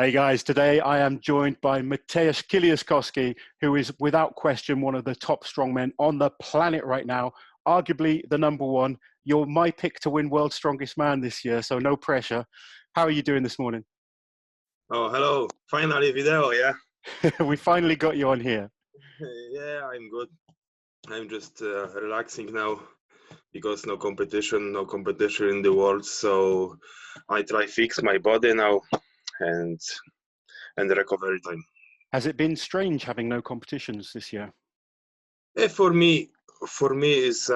Hey guys, today I am joined by Mateusz Kieliszkowski, who is without question one of the top strongmen on the planet right now, arguably the number one. You're my pick to win World's Strongest Man this year, so no pressure. How are you doing this morning? Oh, hello. Finally video, yeah? We finally got you on here. Yeah, I'm good. I'm just relaxing now because no competition in the world. So I try fix my body now and the recovery time. Has it been strange having no competitions this year? For me is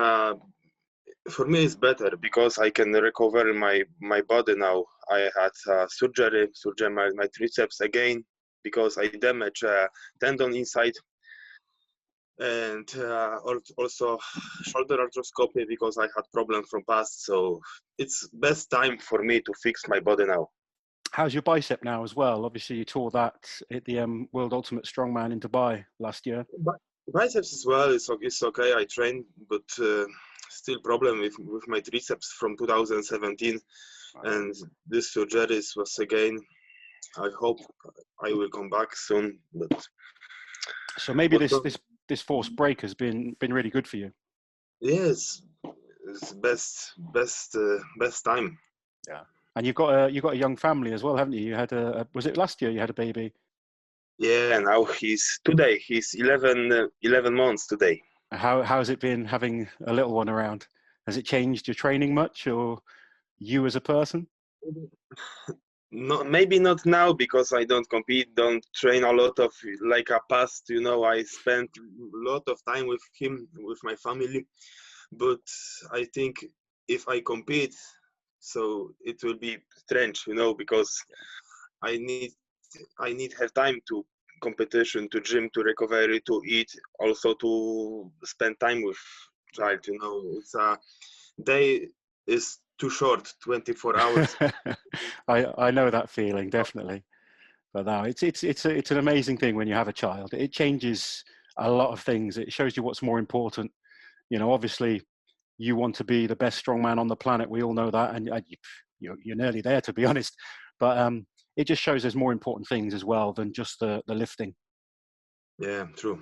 better because I can recover my body now. I had surgery my triceps again because I damaged tendon inside, and also shoulder arthroscopy because I had problems from past. So it's best time for me to fix my body now. How's your bicep now as well? Obviously, you tore that at the World Ultimate Strongman in Dubai last year. Biceps as well, it's okay. I train, but still problem with my triceps from 2017, and this surgery was again. I hope I will come back soon. But so maybe this forced break has been really good for you. Yes, it's best time. Yeah. And you've got a young family as well, haven't you? You had was it last year you had a baby? Yeah, now he's 11 months today. How's it been having a little one around? Has it changed your training much or you as a person? No, maybe not now because I don't compete, don't train a lot of like a past. I spent a lot of time with him, with my family. But I think if I compete, so it will be strange, because I need have time to competition, to gym, to recovery, to eat, also to spend time with child. It's a day is too short, 24 hours. I know that feeling, definitely. But no, it's an amazing thing when you have a child. It changes a lot of things. It shows you what's more important. Obviously, you want to be the best strongman on the planet. We all know that, and you're nearly there, to be honest. But it just shows there's more important things as well than just the lifting. Yeah, true.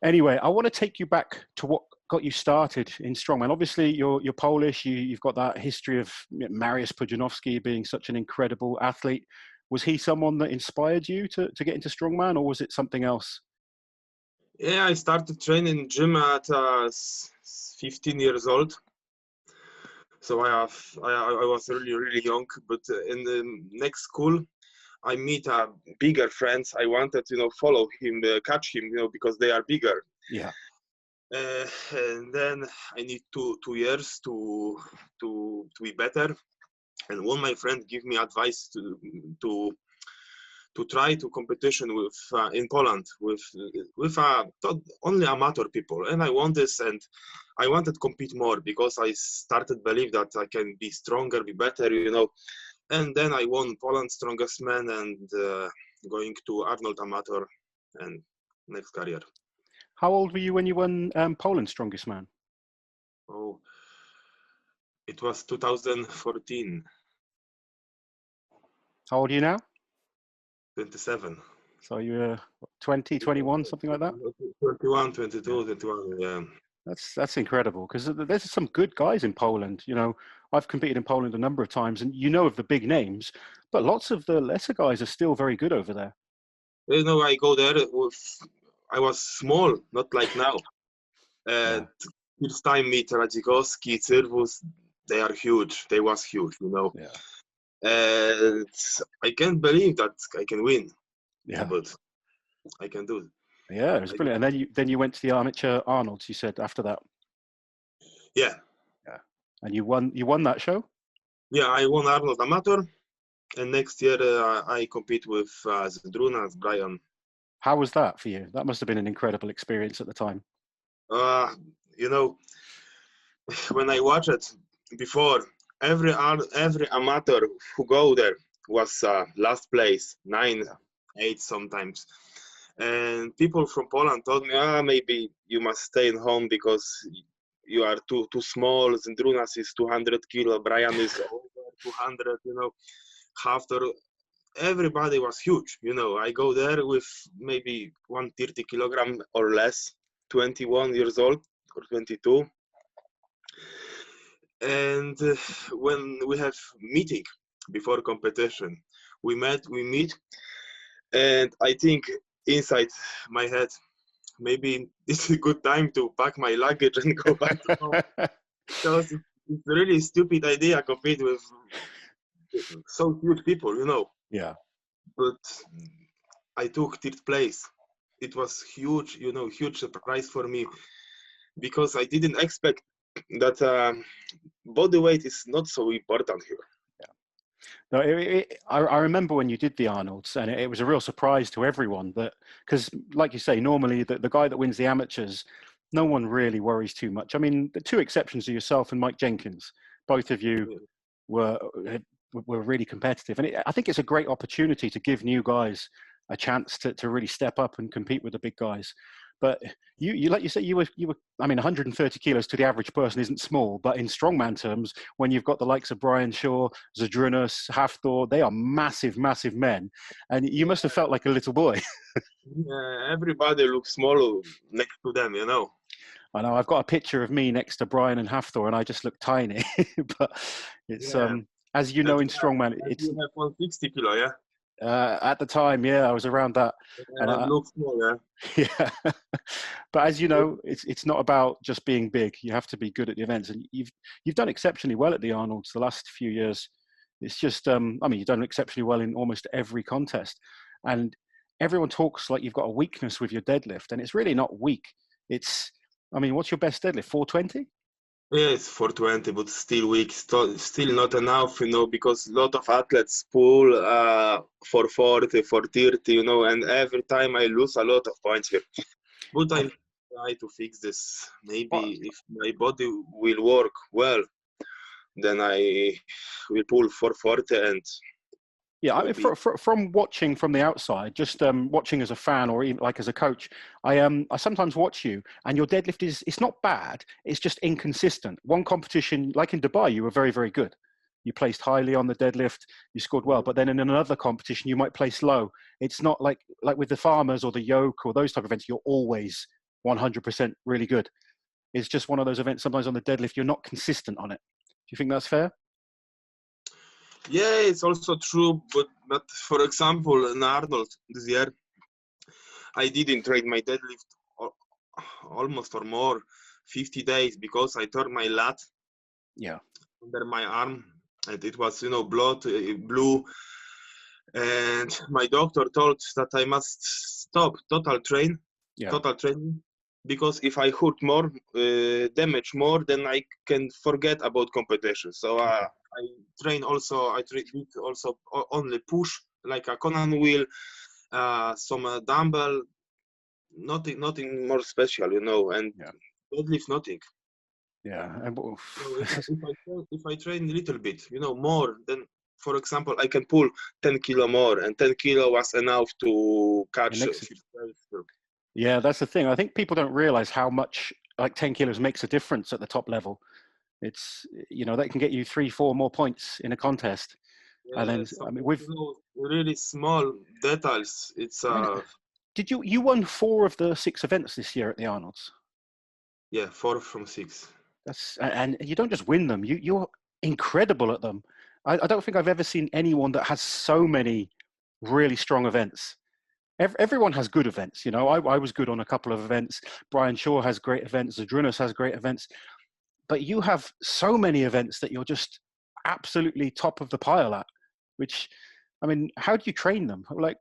Anyway, I want to take you back to what got you started in strongman. Obviously, you're Polish. You've got that history of Mariusz Pudzianowski being such an incredible athlete. Was he someone that inspired you to get into strongman, or was it something else? Yeah, I started training gym at 15 years old. So I was really young, but in the next school, I meet bigger friends. I wanted, follow him, catch him, because they are bigger. Yeah. And then I need two years to be better. And one my friend gave me advice to try to competition with in Poland with only amateur people. And I want this, and I wanted to compete more because I started believe that I can be stronger, be better, And then I won Poland's Strongest Man and going to Arnold Amateur and next career. How old were you when you won Poland's Strongest Man? Oh, it was 2014. How old are you now? 27. So you're 20, 21, something like that? 21, 22, 21, yeah. That's incredible because there's some good guys in Poland. I've competed in Poland a number of times, and of the big names, but lots of the lesser guys are still very good over there. I go there I was small, not like now. First time meet Radzikowski, Cyrwus, they are huge. They was huge, Yeah. And I can't believe that I can win. Yeah. But I can do it. Yeah, it was brilliant. And then you went to the amateur Arnold's, you said, after that. Yeah. Yeah. And you won that show? Yeah, I won Arnold Amateur. And next year I compete with Zdrunas, Brian. How was that for you? That must have been an incredible experience at the time. When I watched it before, every amateur who go there was last place, 9, 8 sometimes. And people from Poland told me, maybe you must stay in home because you are too small. Zdrunas is 200 kilo, Brian is over 200, After everybody was huge. I go there with maybe 130 kilogram or less, 21 years old or 22. And when we have meeting before competition, we meet, and I think inside my head, maybe it's a good time to pack my luggage and go back to home. Because it's a really stupid idea compete with so huge people, Yeah. But I took third place. It was huge, huge surprise for me, because I didn't expect that body weight is not so important here. No, I remember when you did the Arnolds, and it was a real surprise to everyone that, because like you say, normally the guy that wins the amateurs, no one really worries too much. I mean, the two exceptions are yourself and Mike Jenkins. Both of you were really competitive, and I think it's a great opportunity to give new guys a chance to really step up and compete with the big guys. But you like you say, you were. I mean, 130 kilos to the average person isn't small, but in strongman terms, when you've got the likes of Brian Shaw, Zydrunas, Hafthor, they are massive, massive men, and you must have felt like a little boy. Everybody looks small next to them, I know. I've got a picture of me next to Brian and Hafthor, and I just look tiny. But it's as you know, in strongman, it's you have 160 kilo, yeah. At the time, yeah, I was around that. And it looks small, yeah. Yeah, but as you know, it's not about just being big. You have to be good at the events, and you've done exceptionally well at the Arnolds the last few years. It's just, I mean, you've done exceptionally well in almost every contest, and everyone talks like you've got a weakness with your deadlift, and it's really not weak. It's, I mean, what's your best deadlift? 420? Yeah, it's 420, but still weak. Still not enough, because a lot of athletes pull 440, 430, and every time I lose a lot of points here. But I try to fix this. Maybe if my body will work well, then I will pull 440 and. Yeah, I mean, from watching from the outside, just watching as a fan or even like as a coach, I sometimes watch you, and your deadlift it's not bad. It's just inconsistent. One competition, like in Dubai, you were very, very good. You placed highly on the deadlift. You scored well, but then in another competition, you might place low. It's not like with the farmers or the yoke or those type of events. You're always 100% really good. It's just one of those events. Sometimes on the deadlift, you're not consistent on it. Do you think that's fair? Yeah, it's also true, but for example, in Arnold this year, I didn't train my deadlift almost or more 50 days because I tore my lat under my arm, and it was blood blue, and my doctor told that I must stop total training, because if I hurt more, damage more, then I can forget about competition. So I train also. I did also only push like a Conan wheel, some dumbbell, nothing more special, and deadlift nothing. Yeah. So if I train a little bit, more, then for example, I can pull 10 kilo more, and 10 kilo was enough to catch. Yeah, that's the thing. I think people don't realize how much like 10 kilos makes a difference at the top level. It's, that can get you 3-4 more points in a contest. Yeah, and then, I mean, with really small details, it's Did you won 4 of the 6 events this year at the Arnolds? Yeah, 4 from 6. And you don't just win them. You're incredible at them. I don't think I've ever seen anyone that has so many really strong events. Everyone has good events. I was good on a couple of events. Brian Shaw has great events. Zydrunas has great events. But you have so many events that you're just absolutely top of the pile at, which, I mean, how do you train them? Like,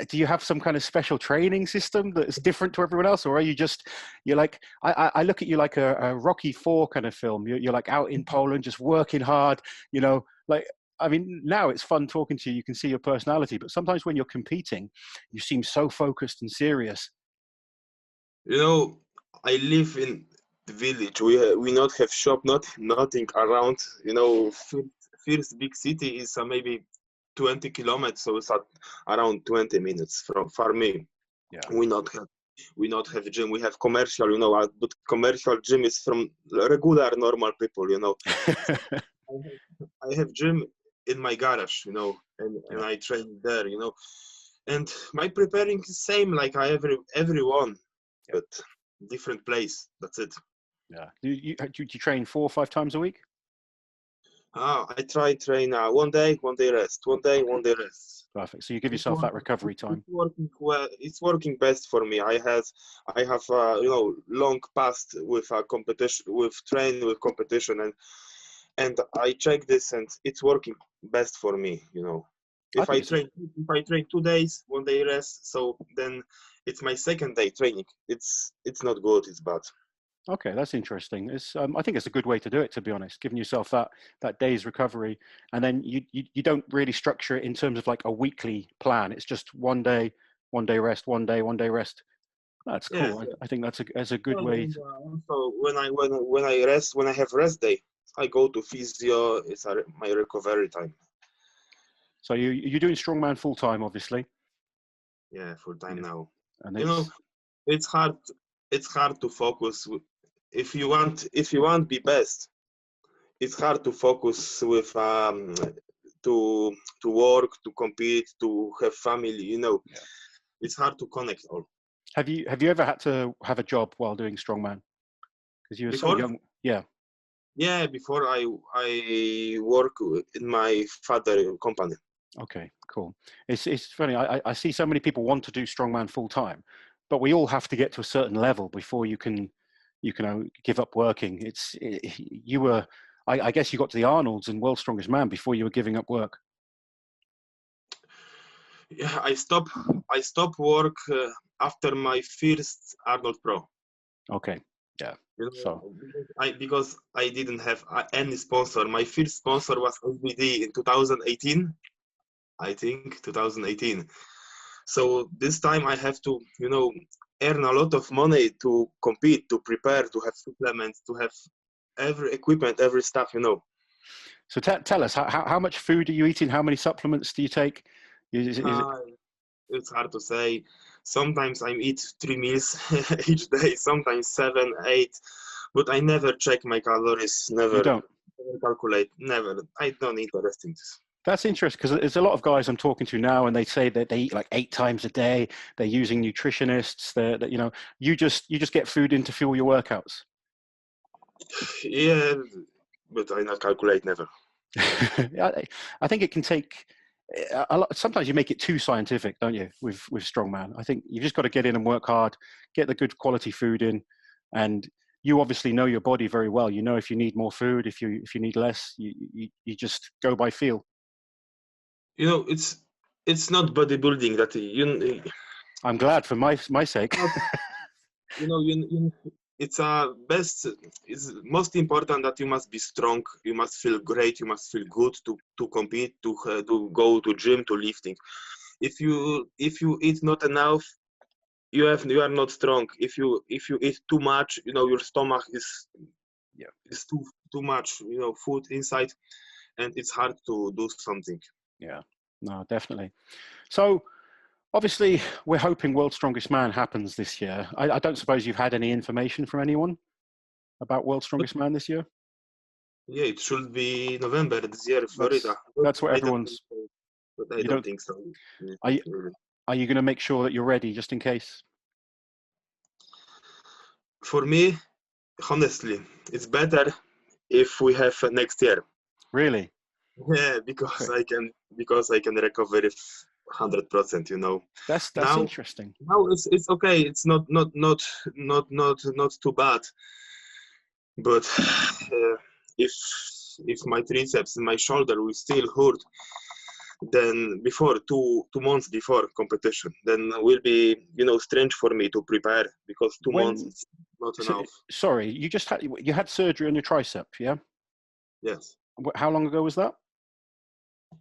do you have some kind of special training system that's different to everyone else? Or are you you're like, I look at you like a Rocky IV kind of film. You're like out in Poland, just working hard, like, I mean, now it's fun talking to you. You can see your personality, but sometimes when you're competing, you seem so focused and serious. I live in the village. We not have shop, nothing around. First big city is maybe 20 kilometers, so it's around 20 minutes from me. Yeah. We not have gym. We have commercial, but commercial gym is from regular normal people. I have gym in my garage, and I train there, And my preparing is same like everyone, but different place. That's it. Yeah. Do you train 4 or 5 times a week? I train 1 day rest, 1 day rest. Perfect. So you give yourself that recovery time. It's working well. It's working best for me. I have long past with a competition, with training with competition, and I check this, and it's working best for me. If I train 2 days, 1 day rest, so then it's my second day training. It's not good. It's bad. Okay, that's interesting. I think it's a good way to do it, to be honest, giving yourself that day's recovery, and then you don't really structure it in terms of like a weekly plan. It's just 1 day rest, 1 day rest. That's cool. Yeah. I think that's a good way. Also, when I have rest day, I go to physio. It's my recovery time. So you're doing Strongman full time, obviously. Yeah, full time now. And it's hard. It's hard to focus. If you want be best, it's hard to focus with to work, to compete, to have family. It's hard to connect all. Have you ever had to have a job while doing Strongman? Because you were so young. Yeah. Yeah, before I work in my father company. Okay, cool. It's funny. I see so many people want to do Strongman full time, but we all have to get to a certain level before you can give up working. I guess you got to the Arnolds and World's Strongest Man before you were giving up work. Yeah, I stopped work after my first Arnold Pro. Okay. Yeah. Because I didn't have any sponsor. My first sponsor was SBD in 2018. I think 2018. So this time I have to, earn a lot of money to compete, to prepare, to have supplements, to have every equipment, every stuff, So tell us, how much food are you eating? How many supplements do you take? It's hard to say. Sometimes I eat 3 meals each day, sometimes 7, 8, but I never check my calories, never, you don't? never calculate, never. I don't eat other things. That's interesting, because there's a lot of guys I'm talking to now, and they say that they eat like 8 times a day. They're using nutritionists. You just get food in to fuel your workouts. Yeah, but I not calculate never. I think it can take a lot. Sometimes you make it too scientific, don't you? With Strongman, I think you've just got to get in and work hard, get the good quality food in, and you obviously know your body very well. You know if you need more food, if you need less. You just go by feel. It's not bodybuilding that I'm glad for my sake. It's it's most important that you must be strong, you must feel great, you must feel good to compete, to go to gym, to lifting. If you eat not enough, you are not strong. If you eat too much, your stomach is too much, food inside, and it's hard to do something. Yeah, no, definitely. So obviously, we're hoping World's Strongest Man happens this year. I don't suppose you've had any information from anyone about World's Strongest Man this year? Yeah, it should be November this year, Florida. That's what everyone's... But I don't think so. Are you going to make sure that you're ready just in case? For me, honestly, it's better if we have next year. Really? Yeah, because I can recover 100%. That's now, interesting. Now it's okay. It's not too bad. But if my triceps and my shoulder will still hurt, then before 2 months before competition, then will be strange for me to prepare, because 2 months is not enough. Sorry, you had surgery on your tricep, yeah? Yes. How long ago was that?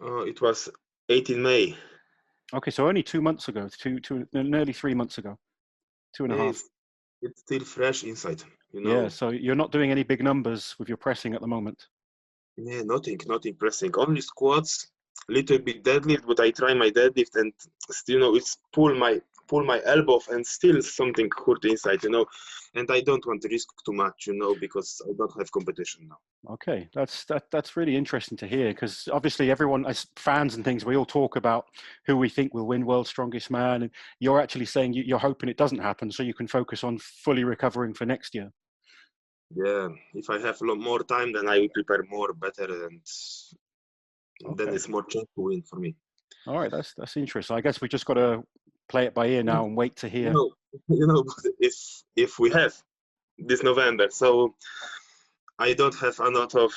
It was 18 May. Okay, so only 2 months ago, nearly 3 months ago, 2.5. It's still fresh inside, Yeah, so you're not doing any big numbers with your pressing at the moment. Yeah, nothing pressing. Only squats, little bit deadlift, but I try my deadlift and it's pull pull my elbow and still something hurt inside, you know, and I don't want to risk too much, you know, because I don't have competition now. Okay, that's really interesting to hear, because obviously everyone, as fans and things, we all talk about who we think will win World's Strongest Man, and you're actually saying you're hoping it doesn't happen so you can focus on fully recovering for next year. Yeah, if I have a lot more time, then I will prepare more, better, and then it's more chance to win for me. All right, that's interesting. I guess we just got to play it by ear now and wait to hear. You know, if we have this November, so I don't have a lot of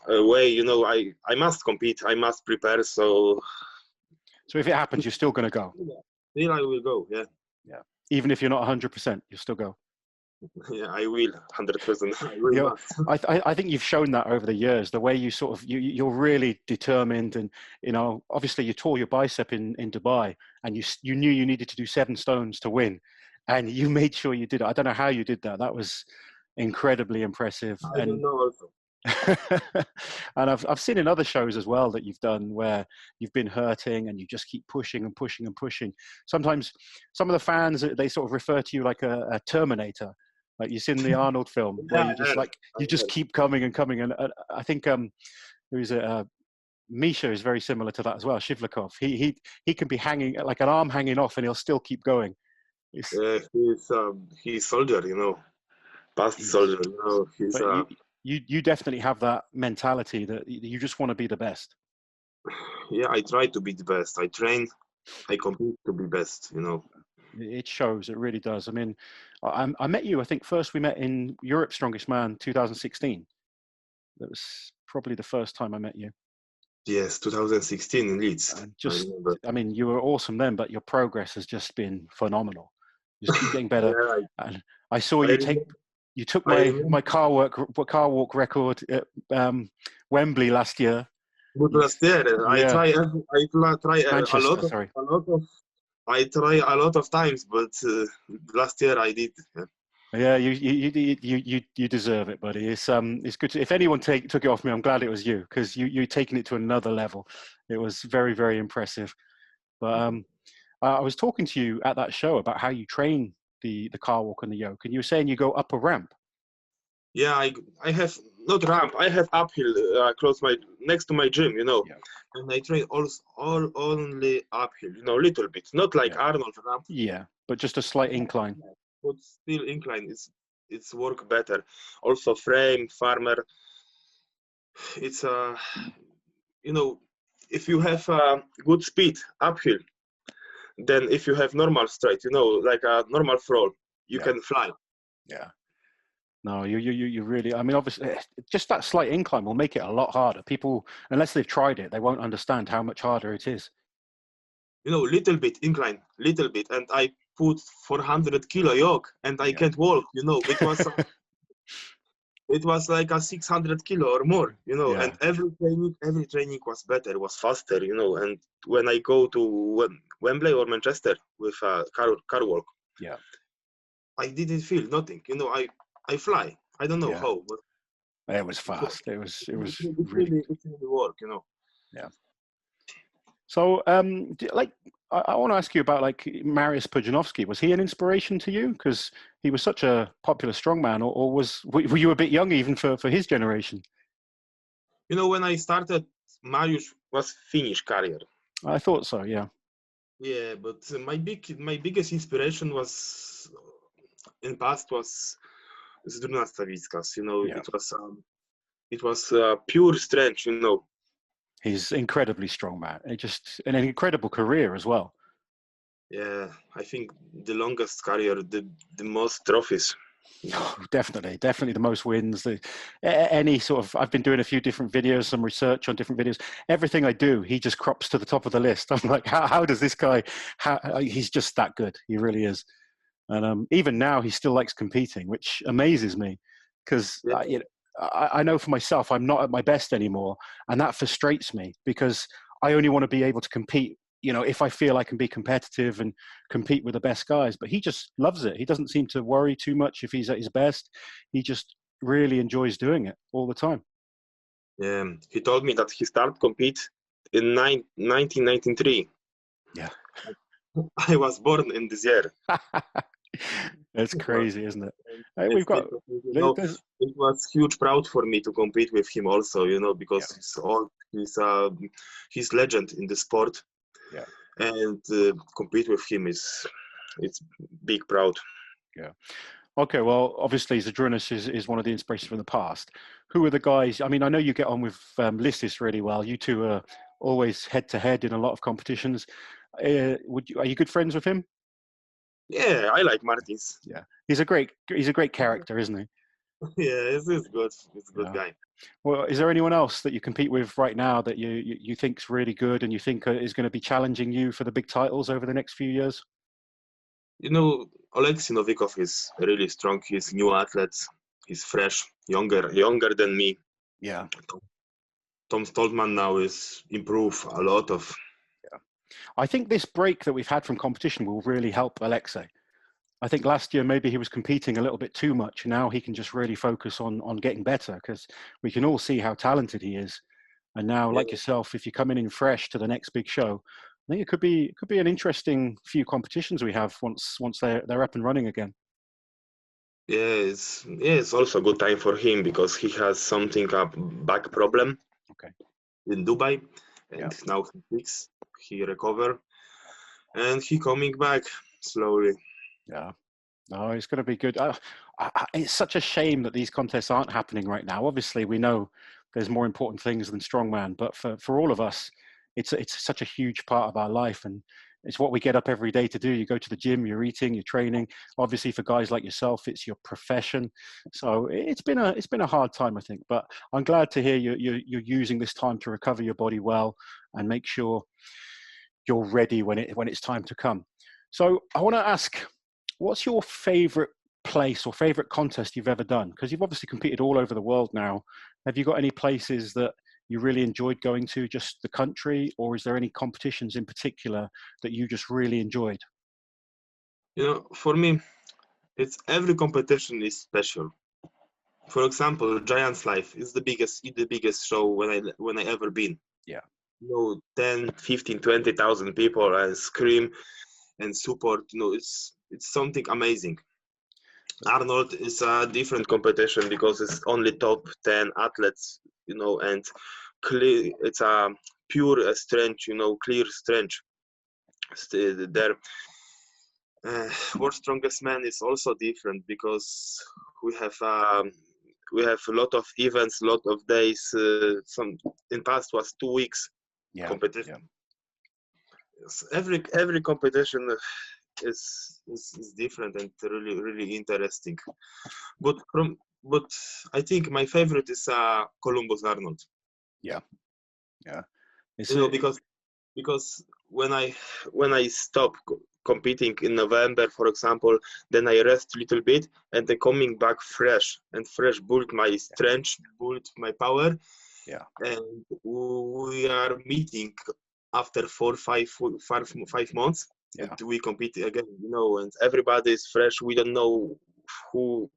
way, you know, I must compete, I must prepare, so if it happens, you're still going to go? Still I will go, yeah. Yeah, even if you're not 100%, you'll still go? Yeah, I will, 100%. I will. You know, I think you've shown that over the years, the way you sort of, you're really determined, and, you know, obviously you tore your bicep in Dubai, and you knew you needed to do 7 stones to win, and you made sure you did it. I don't know how you did that. That was incredibly impressive. I don't know also. And I've seen in other shows as well that you've done where you've been hurting and you just keep pushing and pushing and pushing. Sometimes some of the fans, they sort of refer to you like a Terminator, like you've seen the Arnold film, where you just you just keep coming and coming. And I think who's Misha is very similar to that as well. Shivlikov, he can be hanging, like an arm hanging off, and he'll still keep going. Yeah, he's soldier, you know, past soldier, you know. He's you definitely have that mentality that you just want to be the best. Yeah, I try to be the best. I train, I compete to be best, you know. It shows, it really does. I mean, I met you, I think first we met in Europe's Strongest Man 2016. That was probably the first time I met you. Yes, 2016 in Leeds. I mean, you were awesome then, but your progress has just been phenomenal. You just keep getting better. Yeah, and I saw you took my car walk record at Wembley last year. But last year, yeah. I try a lot of times, but last year I did. Yeah, you deserve it, buddy. It's good if anyone took it off me, I'm glad it was you, because you're taking it to another level. It was very, very impressive. But I was talking to you at that show about how you train the car walk and the yoke, and you were saying you go up a ramp. Yeah, I have not ramp. I have uphill next to my gym, you know, and I train all only uphill, you know, little bit, not like Arnold ramp. Yeah, but just a slight incline. But still incline. It's work better. Also frame, farmer. It's you know, if you have good speed uphill, then if you have normal straight, you know, like a normal roll, you can fly. Yeah. No, you really, I mean, obviously, just that slight incline will make it a lot harder. People, unless they've tried it, they won't understand how much harder it is. You know, little bit incline, little bit, and I put 400 kilo yoke, and I can't walk. You know, it was like a 600 kilo or more. You know, and every training was better, was faster. You know, and when I go to Wembley or Manchester with a car walk, I didn't feel nothing. You know, I fly. I don't know how, but it was fast. It was really work, you know. Yeah. So, like, I want to ask you about like Mariusz Pudzianowski. Was he an inspiration to you? Because he was such a popular strongman, or were you a bit young even for his generation? You know, when I started, Mariusz was finished career. I thought so. Yeah. Yeah, but my biggest inspiration was in past was Zdruna Stavickas. You know, it was pure strength. You know. He's incredibly strong, man. An incredible career as well. Yeah, I think the longest career, the most trophies. Oh, definitely the most wins. Any sort of, I've been doing a few different videos, some research on different videos. Everything I do, he just crops to the top of the list. I'm like, how does this guy? He's just that good. He really is. And even now, he still likes competing, which amazes me, because I know for myself, I'm not at my best anymore, and that frustrates me because I only want to be able to compete, you know, if I feel I can be competitive and compete with the best guys. But he just loves it. He doesn't seem to worry too much if he's at his best. He just really enjoys doing it all the time. Yeah, he told me that he started compete in 1993. Yeah. I was born in this year. It's crazy, isn't it? And Hey, we've next got week, there's it was huge proud for me to compete with him also, because yeah, he's old, he's legend in the sport, yeah, and compete with him it's big proud. yeah. Okay, well, obviously Zydrunas is one of the inspirations from the past. Who are the guys? I mean, I know you get on with Listis really well. You two are always head to head in a lot of competitions. Are you good friends with him? Yeah, I like Martins. Yeah, he's a great character, isn't he? Yeah, he's good. He's a good Yeah. guy. Well, is there anyone else that you compete with right now that you think's really good and you think is going to be challenging you for the big titles over the next few years? Oleksiy Novikov is really strong. He's new athlete. He's fresh, younger than me. Yeah. Tom Stoltman now is improve a lot of. Yeah. I think this break that we've had from competition will really help Oleksiy. I think last year maybe he was competing a little bit too much. Now he can just really focus on getting better because we can all see how talented he is. And now, Yeah, like yourself, if you're coming in fresh to the next big show, I think it could be an interesting few competitions we have once they're up and running again. it's also a good time for him because he has something a back problem. Okay. In Dubai, Yeah. and now he recover, and he coming back slowly. Yeah. No, it's going to be good. It's such a shame that these contests aren't happening right now. Obviously, we know there's more important things than strongman, but for all of us, it's such a huge part of our life, and it's what we get up every day to do. You go to the gym, you're eating, you're training. Obviously, for guys like yourself, it's your profession. So it's been a hard time, I think. But I'm glad to hear you're using this time to recover your body well and make sure you're ready when it's time to come. So I want to ask, what's your favorite place or favorite contest you've ever done? Because you've obviously competed all over the world now. Have you got any places that you really enjoyed going to, just the country, or is there any competitions in particular that you just really enjoyed? For me, it's every competition is special. For example, Giants Life is the biggest show when I ever been. Yeah. 10, 15, 20,000 people and scream and support. It's something amazing. Arnold is a different competition because it's only top 10 athletes, and clear. It's a pure strength, clear strength. There, World Strongest Man is also different because we have a lot of events, lot of days. Some in past was 2 weeks competition. Yeah. Yes, every competition is different and really interesting. But I think my favorite is Columbus Arnold. Yeah. Because when I stop competing in November, for example, then I rest a little bit and then coming back fresh build my strength, build my power. Yeah. And we are meeting after 5 months. Yeah. And we compete again, and everybody is fresh. We don't know who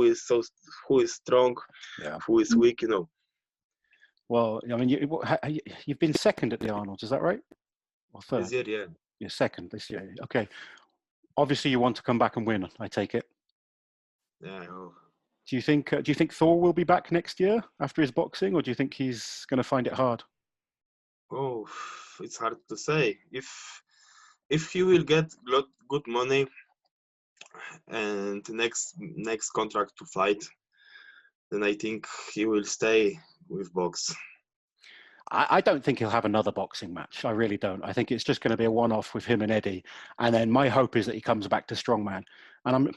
is strong, Yeah. who is weak, Well, I mean, you've been second at the Arnold's, is that right? Or third? This year, yeah. You're second this year. Okay. Obviously, you want to come back and win, I take it. Yeah. Do you think Thor will be back next year after his boxing, or do you think he's going to find it hard? Oh, it's hard to say. If he will get good money and next contract to fight, then I think he will stay with box. I don't think he'll have another boxing match. I really don't. I think it's just going to be a one-off with him and Eddie. And then my hope is that he comes back to Strongman. And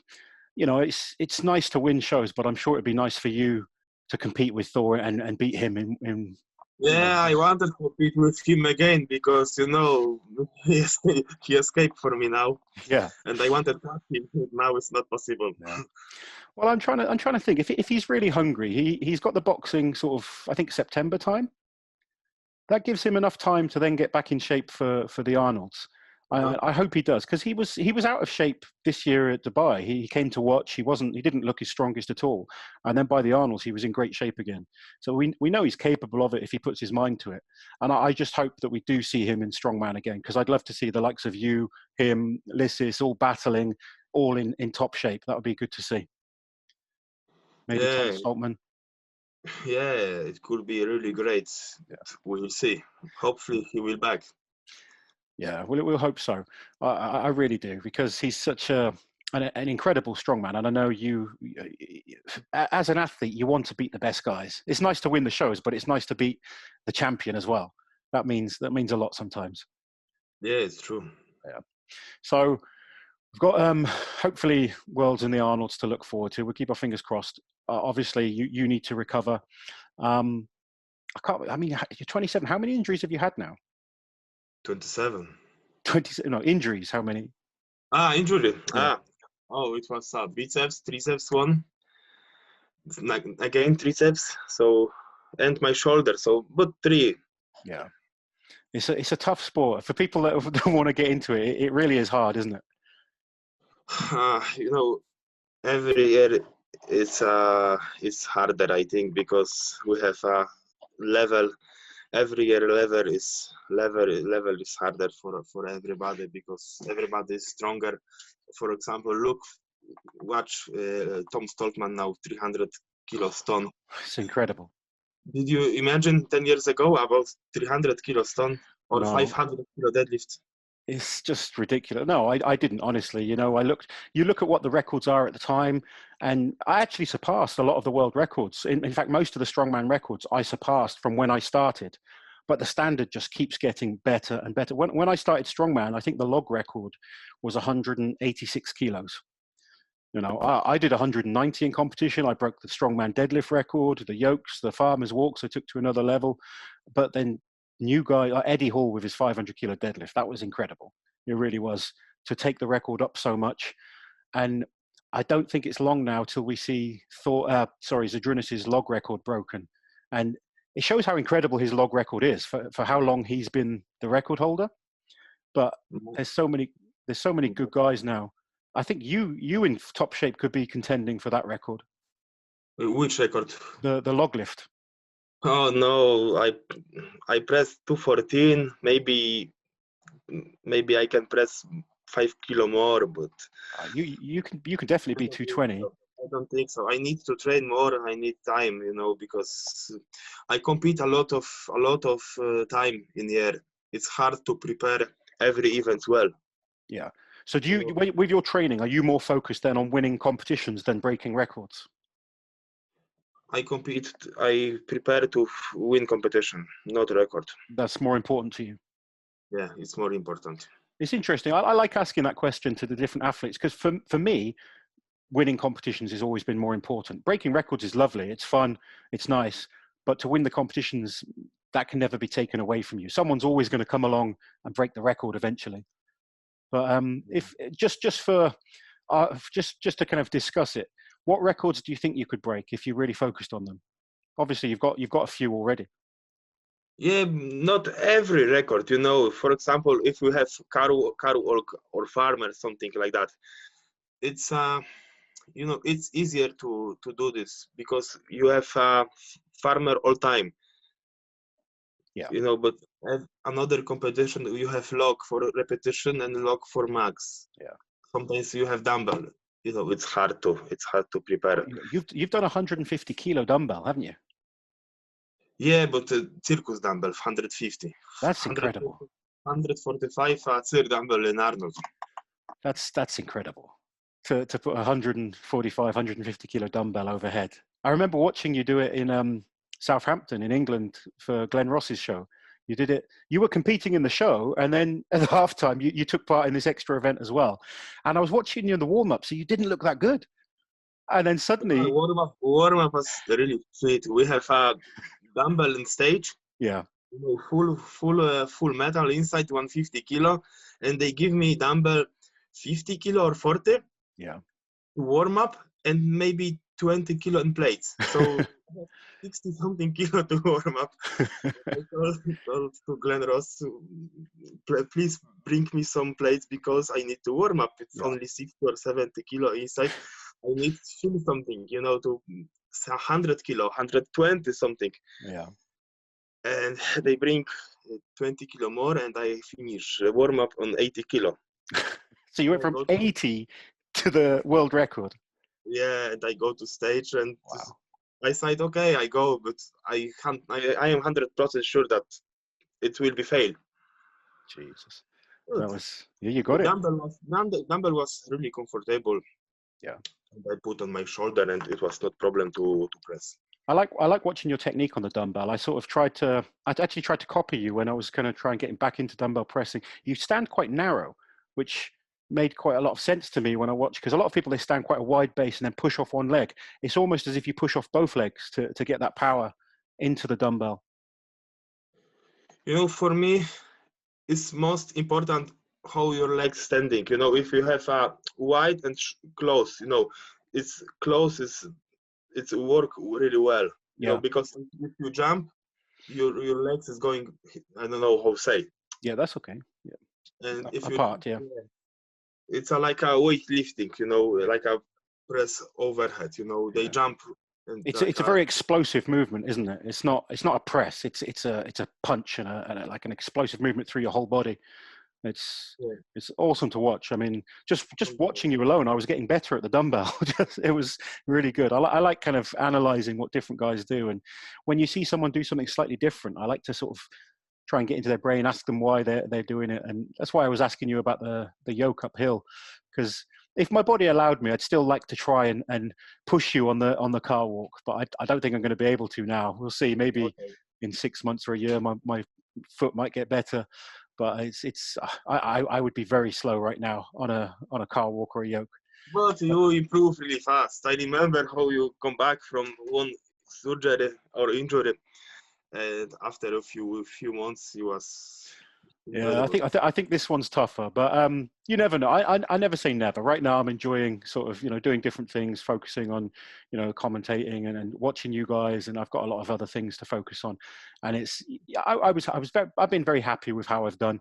it's nice to win shows, but I'm sure it'd be nice for you to compete with Thor and beat him in Yeah, I wanted to compete with him again because he escaped for me now. Yeah. And I wanted to catch him. Now it's not possible. Yeah. Well, I'm trying to think if he's really hungry. He's got the boxing sort of, I think, September time. That gives him enough time to then get back in shape for the Arnolds. I hope he does, because he was out of shape this year at Dubai. He came to watch. He didn't look his strongest at all, and then by the Arnolds he was in great shape again. So we know he's capable of it if he puts his mind to it. And I just hope that we do see him in Strongman again, because I'd love to see the likes of you, him, Lissis all battling, all in top shape. That would be good to see. Maybe Yeah, Tom Stoltman. yeah, it could be really great. Yeah. We'll see. Hopefully he will back. Yeah, we'll hope so. I really do, because he's such an incredible strongman. And I know you, as an athlete, you want to beat the best guys. It's nice to win the shows, but it's nice to beat the champion as well. That means a lot sometimes. Yeah, it's true. Yeah. So we've got hopefully Worlds in the Arnolds to look forward to. We'll keep our fingers crossed. Obviously, you need to recover. You're 27. How many injuries have you had now? 27. 20. No, injuries. How many? Injury. Yeah. Oh, it was biceps, triceps one. Again, triceps. So, and my shoulder. So, but 3. Yeah. It's a tough sport for people that don't want to get into it. It really is hard, isn't it? Every year it's harder, I think, because we have a level. Every year level is harder for everybody, because everybody is stronger. For example, watch Tom Stoltman now, 300 kilos ton. It's incredible. Did you imagine 10 years ago about 300 kilos ton or No. 500 kilo deadlift? It's just ridiculous. No, I didn't, honestly. You look at what the records are at the time, and I actually surpassed a lot of the world records. In fact, most of the strongman records I surpassed from when I started, but the standard just keeps getting better and better. When I started strongman, I think the log record was 186 kilos. I did 190 in competition. I broke the strongman deadlift record, the yokes, the farmer's walks I took to another level. But then new guy, Eddie Hall with his 500 kilo deadlift, that was incredible. It really was, to take the record up so much. And I don't think it's long now till we see Zydrunas' log record broken. And it shows how incredible his log record is for how long he's been the record holder. But there's so many good guys now. I think you in top shape could be contending for that record. Which record? The log lift. Oh no, I pressed 214. Maybe I can press 5 kilo more, but you can definitely be 220. I don't think so. I need to train more. I need time, because I compete a lot of time in the air. It's hard to prepare every event well. Yeah. So with your training, are you more focused then on winning competitions than breaking records? I prepare to win competition, not record. That's more important to you. Yeah, it's more important. It's interesting. I like asking that question to the different athletes, because for me, winning competitions has always been more important. Breaking records is lovely. It's fun. It's nice. But to win the competitions, that can never be taken away from you. Someone's always going to come along and break the record eventually. But if just to kind of discuss it, what records do you think you could break if you really focused on them? Obviously, you've got a few already. Yeah, not every record. For example, if we have cow or farmer, something like that, it's it's easier to do this because you have farmer all time. Yeah. But another competition, you have log for repetition and log for max. Yeah. Sometimes you have dumbbell. It's hard to prepare. You've done 150 kilo dumbbell, haven't you? Yeah, but circus dumbbell 150. That's incredible. 145 circ dumbbell in Arnold. That's incredible. To put 145, 150 kilo dumbbell overhead. I remember watching you do it in Southampton in England for Glenn Ross's show. You did it. You were competing in the show, and then at the halftime, you took part in this extra event as well. And I was watching you in the warm-up, so you didn't look that good. And then suddenly, warm-up was really sweet. We have a dumbbell in stage. Yeah. Full metal inside 150 kilo, and they give me dumbbell 50 kilo or 40. Yeah. Warm up and maybe 20 kilo in plates. So have 60 something kilo to warm up. I told to Glenn Ross, please bring me some plates because I need to warm up. It's only 60 or 70 kilo inside. I need to feel something, you know, to 100 kilo, 120 something. Yeah. And they bring 20 kilo more, and I finish warm up on 80 kilo. So you went from 80 to the world record. Yeah, and I go to stage, and wow. I said, okay, I go, but I am 100% sure that it will be fail. Jesus, Good. that was you got it. Dumbbell was really comfortable. Yeah, and I put on my shoulder, and it was not problem to press. I like watching your technique on the dumbbell. I actually tried to copy you when I was going to try and get back into dumbbell pressing. You stand quite narrow, which made quite a lot of sense to me when I watch, because a lot of people, they stand quite a wide base and then push off one leg. It's almost as if you push off both legs to get that power into the dumbbell. You know, for me, it's most important how your legs standing. You know, if you have a wide and close, you know, it's close, it's work really well. You know, because if you jump, your legs is going, I don't know how to say. Yeah, that's okay. Yeah. And if apart, it's like a weightlifting, you know, like a press overhead, you know, they jump. And it's a very explosive movement, isn't it? It's not a press. It's a punch and like an explosive movement through your whole body. It's awesome to watch. I mean, just watching you alone, I was getting better at the dumbbell. It was really good. I like kind of analyzing what different guys do, and when you see someone do something slightly different, I like to sort of try and get into their brain, ask them why they're doing it. And that's why I was asking you about the yoke uphill, because if my body allowed me, I'd still like to try and push you on the car walk, but I don't think I'm going to be able to now. We'll see. Maybe in 6 months or a year, my foot might get better, but I would be very slow right now on a car walk or a yoke. But you improve really fast. I remember how you come back from one surgery or injury, and after a few months, you was. Yeah, I think this one's tougher, but you never know. I never say never. Right now, I'm enjoying sort of doing different things, focusing on commentating and watching you guys, and I've got a lot of other things to focus on. And I've been very happy with how I've done,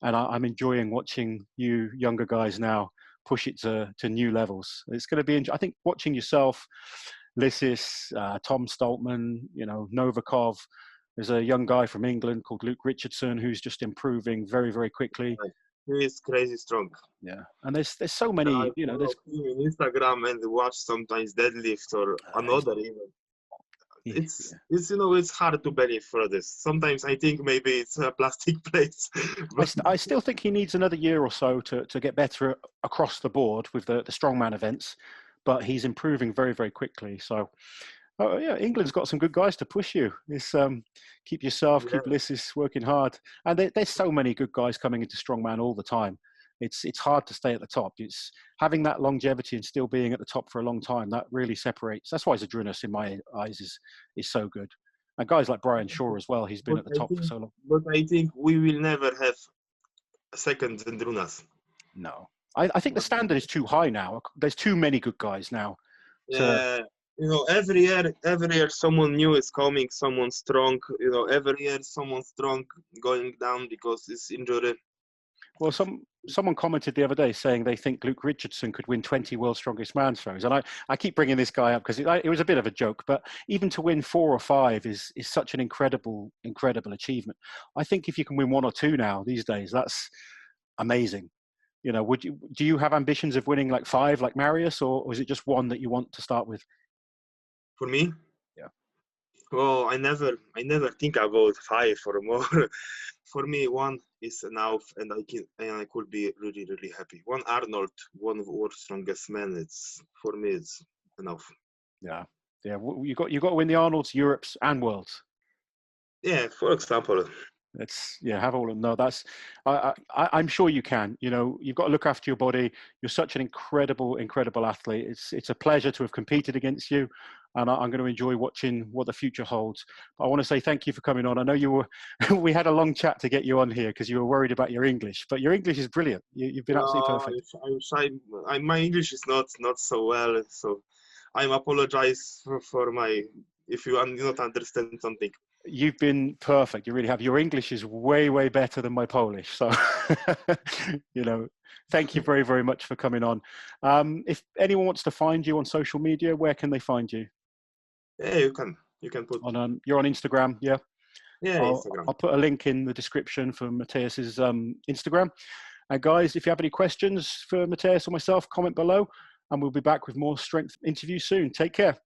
and I'm enjoying watching you younger guys now push it to new levels. It's going to be, I think, watching yourself, Lissis, Tom Stoltman, Novikov. There's a young guy from England called Luke Richardson who's just improving very, very quickly. He is crazy strong. Yeah, and there's so many. There's Instagram and watch sometimes deadlift or another even. It's hard to believe for this. Sometimes I think maybe it's a plastic plate. I still think he needs another year or so to get better across the board with the strongman events, but he's improving very, very quickly. So. Oh yeah, England's got some good guys to push you. It's keep yourself, keep Lissis working hard, and there's so many good guys coming into strongman all the time. It's hard to stay at the top. It's having that longevity and still being at the top for a long time that really separates. That's why Zydrunas, in my eyes, is so good. And guys like Brian Shaw as well. He's been at the top for so long. But I think we will never have a second Zydrunas. No, I think the standard is too high now. There's too many good guys now. Yeah. Every year someone new is coming, someone strong. Every year someone strong going down because it's injury. Well, someone commented the other day saying they think Luke Richardson could win 20 World's Strongest Man throws, and I keep bringing this guy up because it was a bit of a joke, but even to win 4 or 5 is such an incredible achievement. I think if you can win 1 or 2 now these days, that's amazing. Do you have ambitions of winning like 5 like Marius, or is it just 1 that you want to start with? For me? Yeah. Well, I never think about 5 or more. For me, 1 is enough, and I could be really, really happy. 1 Arnold, 1 of World's Strongest Man. For me, it's enough. Yeah. You got to win the Arnolds, Europes, and Worlds. Yeah, for example. Have all of them. No, I'm sure you can. You've got to look after your body. You're such an incredible athlete. It's a pleasure to have competed against you, and I'm going to enjoy watching what the future holds. But I want to say thank you for coming on. I know we had a long chat to get you on here because you were worried about your English, but your English is brilliant. You've been absolutely perfect. I'm shy. My English is not so well, so I apologize for my if you do not understand something. You've been perfect. You really have. Your English is way, way better than my Polish. So, thank you very, very much for coming on. If anyone wants to find you on social media, where can they find you? Yeah, you can put You're on Instagram, yeah? yeah, Instagram. I'll put a link in the description for Mateusz's Instagram. And guys, if you have any questions for Mateusz or myself, comment below, and we'll be back with more strength interviews soon. Take care.